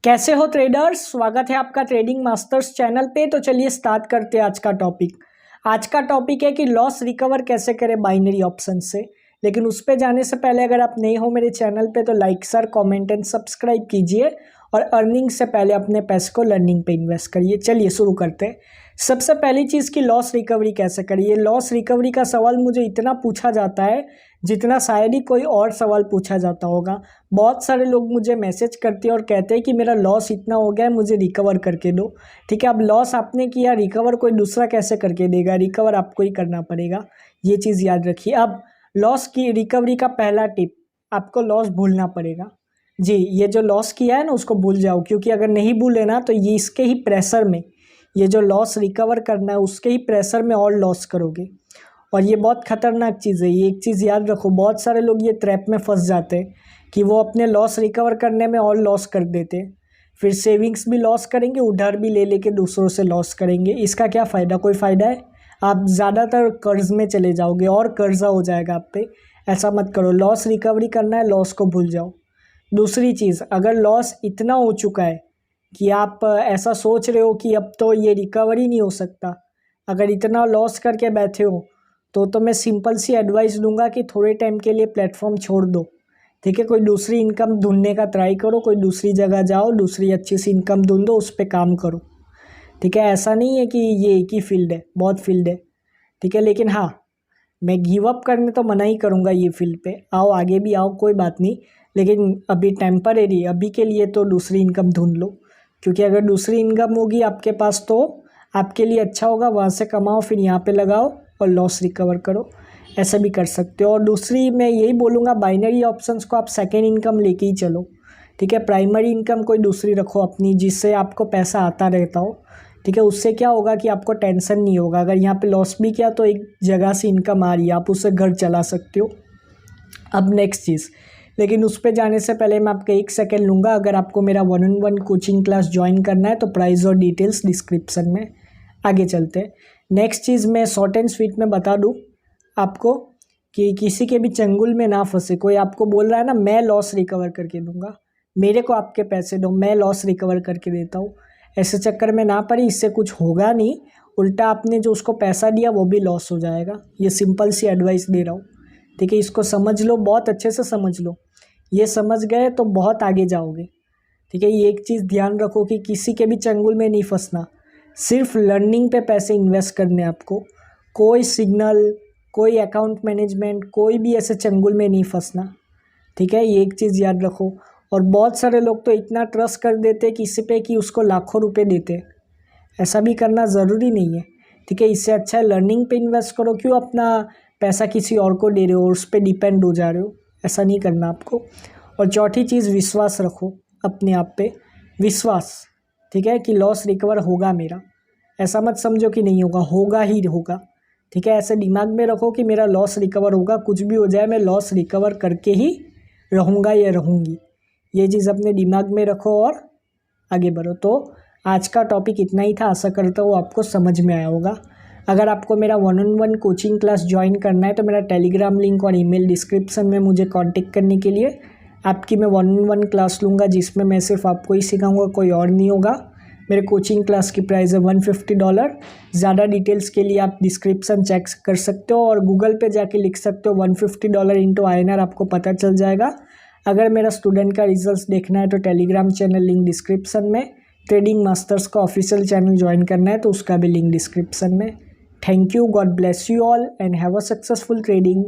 कैसे हो ट्रेडर्स। स्वागत है आपका ट्रेडिंग मास्टर्स चैनल पे। तो चलिए स्टार्ट करते हैं आज का टॉपिक। आज का टॉपिक है कि लॉस रिकवर कैसे करें बाइनरी ऑप्शन से। लेकिन उस पे जाने से पहले अगर आप नए हो मेरे चैनल पे तो like sir comment and subscribe कीजिए और अर्निंग से पहले अपने पैसे को लर्निंग पे इन्वेस्ट करिए। चलिए शुरू करते हैं। सबसे पहली चीज़ की लॉस रिकवरी कैसे करिए। लॉस रिकवरी का सवाल मुझे इतना पूछा जाता है जितना शायद ही कोई और सवाल पूछा जाता होगा। बहुत सारे लोग मुझे मैसेज करते हैं और कहते हैं कि मेरा लॉस इतना हो गया है, मुझे रिकवर करके दो। ठीक है, अब लॉस आपने किया, रिकवर कोई दूसरा कैसे करके देगा। रिकवर आपको ही करना पड़ेगा, ये चीज़ याद रखिए। अब लॉस की रिकवरी का पहला टिप, आपको लॉस भूलना पड़ेगा। जी, ये जो लॉस किया है ना उसको भूल जाओ, क्योंकि अगर नहीं भूले ना तो ये इसके ही प्रेशर में, ये जो लॉस रिकवर करना है उसके ही प्रेशर में और लॉस करोगे। और ये बहुत खतरनाक चीज़ है। ये एक चीज़ याद रखो, बहुत सारे लोग ये ट्रैप में फंस जाते हैं कि वो अपने लॉस रिकवर करने में और लॉस कर देते हैं। फिर सेविंग्स भी लॉस करेंगे, उधार भी ले लेके दूसरों से लॉस करेंगे। इसका क्या फ़ायदा, कोई फ़ायदा है। आप ज़्यादातर कर्ज में चले जाओगे और कर्जा हो जाएगा आप पे। ऐसा मत करो, लॉस रिकवरी करना है, लॉस को भूल जाओ। दूसरी चीज़, अगर लॉस इतना हो चुका है कि आप ऐसा सोच रहे हो कि अब तो ये रिकवरी नहीं हो सकता, अगर इतना लॉस करके बैठे हो तो मैं सिंपल सी एडवाइस दूंगा कि थोड़े टाइम के लिए प्लेटफॉर्म छोड़ दो। ठीक है, कोई दूसरी इनकम ढूंढने का ट्राई करो, कोई दूसरी जगह जाओ, दूसरी अच्छी सी इनकम ढूंढो, उस पर काम करो। ठीक है, ऐसा नहीं है कि ये एक ही फील्ड है, बहुत फील्ड है। ठीक है, लेकिन हाँ, मैं गिव अप करने तो मना ही करूँगा। ये फील्ड पे आओ, आगे भी आओ, कोई बात नहीं, लेकिन अभी टेम्परेरी, अभी के लिए तो दूसरी इनकम ढूंढ लो। क्योंकि अगर दूसरी इनकम होगी आपके पास तो आपके लिए अच्छा होगा, वहाँ से कमाओ फिर यहाँ पे लगाओ और लॉस रिकवर करो। ऐसा भी कर सकते हो। और दूसरी मैं यही बोलूँगा, बाइनरी ऑप्शंस को आप सेकेंड इनकम लेके ही चलो। ठीक है, प्राइमरी इनकम कोई दूसरी रखो अपनी, जिससे आपको पैसा आता रहता हो। ठीक है, उससे क्या होगा कि आपको टेंशन नहीं होगा। अगर यहाँ पे लॉस भी किया तो एक जगह से इनकम आ रही है, आप उससे घर चला सकते हो। अब नेक्स्ट चीज़, लेकिन उस पर जाने से पहले मैं आपका 1 सेकेंड लूँगा। अगर आपको मेरा 1-on-1 कोचिंग क्लास ज्वाइन करना है तो प्राइस और डिटेल्स डिस्क्रिप्शन में। आगे चलते हैं। नेक्स्ट चीज़ मैं शॉर्ट एंड स्वीट में बता दूँ आपको कि किसी के भी चंगुल में ना फंसे। कोई आपको बोल रहा है ना मैं लॉस रिकवर करके दूंगा, मेरे को आपके पैसे दो, मैं लॉस रिकवर करके देता हूँ, ऐसे चक्कर में ना पड़ी, इससे कुछ होगा नहीं। उल्टा आपने जो उसको पैसा दिया वो भी लॉस हो जाएगा। ये सिंपल सी एडवाइस दे रहा हूँ। ठीक है, इसको समझ लो, बहुत अच्छे से समझ लो। ये समझ गए तो बहुत आगे जाओगे। ठीक है, ये एक चीज़ ध्यान रखो कि किसी के भी चंगुल में नहीं फंसना। सिर्फ लर्निंग पे पैसे इन्वेस्ट करने आपको। कोई सिग्नल, कोई अकाउंट मैनेजमेंट, कोई भी ऐसे चंगुल में नहीं फंसना। ठीक है, ये एक चीज़ याद रखो। और बहुत सारे लोग तो इतना ट्रस्ट कर देते किसी पे कि उसको लाखों रुपए देते। ऐसा भी करना ज़रूरी नहीं है। ठीक है, इससे अच्छा है लर्निंग पे इन्वेस्ट करो। क्यों अपना पैसा किसी और को दे रहे हो और उस पर डिपेंड हो जा रहे हो। ऐसा नहीं करना आपको। और चौथी चीज़, विश्वास रखो अपने आप पे, विश्वास। ठीक है, कि लॉस रिकवर होगा मेरा। ऐसा मत समझो कि नहीं होगा, होगा ही होगा। ठीक है, ऐसे दिमाग में रखो कि मेरा लॉस रिकवर होगा, कुछ भी हो जाए मैं लॉस रिकवर करके ही रहूँगा या रहूँगी। ये चीज़ अपने दिमाग में रखो और आगे बढ़ो। तो आज का टॉपिक इतना ही था। आशा करता हूँ आपको समझ में आया होगा। अगर आपको मेरा 1-on-1 कोचिंग क्लास ज्वाइन करना है तो मेरा टेलीग्राम लिंक और ईमेल डिस्क्रिप्शन में मुझे कांटेक्ट करने के लिए। आपकी मैं 1-on-1 क्लास लूँगा जिसमें मैं सिर्फ आपको ही सिखाऊंगा, कोई और नहीं होगा। मेरे कोचिंग क्लास की प्राइस है $150। ज़्यादा डिटेल्स के लिए आप डिस्क्रिप्शन चेक कर सकते हो और गूगल पे जाके लिख सकते हो $150 इंटू INR, आपको पता चल जाएगा। अगर मेरा स्टूडेंट का रिजल्ट्स देखना है तो टेलीग्राम चैनल लिंक डिस्क्रिप्शन में। ट्रेडिंग मास्टर्स का ऑफिशियल चैनल ज्वाइन करना है तो उसका भी लिंक डिस्क्रिप्शन में। Thank you, God bless you all and have a successful trading.